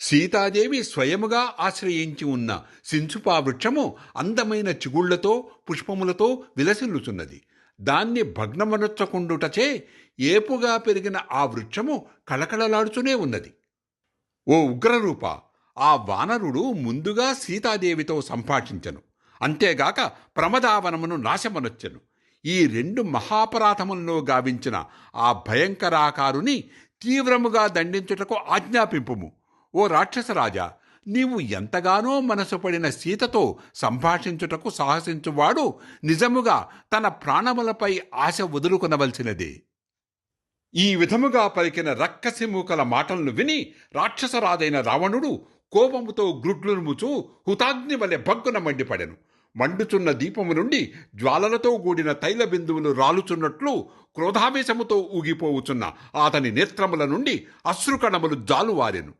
సీతాదేవి స్వయముగా ఆశ్రయించి ఉన్న సించుపా వృక్షము అందమైన చిగుళ్లతో పుష్పములతో విలసిల్లుచున్నది. దాన్ని భగ్నమనొచ్చకుండుటచే ఏపుగా పెరిగిన ఆ వృక్షము కళకళలాడుతూనే ఉన్నది. ఓ ఉగ్రరూప, ఆ వానరుడు ముందుగా సీతాదేవితో సంభాషించెను. అంతేగాక ప్రమదావనమును నాశమనొచ్చెను. ఈ రెండు మహాపరాధములను గావించిన ఆ భయంకరాకారుని తీవ్రముగా దండించుటకు ఆజ్ఞాపింపుము. ఓ రాక్షసరాజా, నీవు ఎంతగానో మనసు పడిన సీతతో సంభాషించుటకు సాహసించువాడు నిజముగా తన ప్రాణములపై ఆశ వదులుకొనవలసినదే. ఈ విధముగా పలికిన రక్కసిమూకల మాటలను విని రాక్షసరాజైన రావణుడు కోపముతో గ్రుడ్లునుముచూ హుతాగ్ని వలె భగ్గున మండిపడెను. మండుచున్న దీపము నుండి జ్వాలలతో కూడిన తైల బిందువులు రాలుచున్నట్లు క్రోధావేశముతో ఊగిపోవుచున్న అతని నేత్రముల నుండి అశ్రుకణములు జాలువారెను.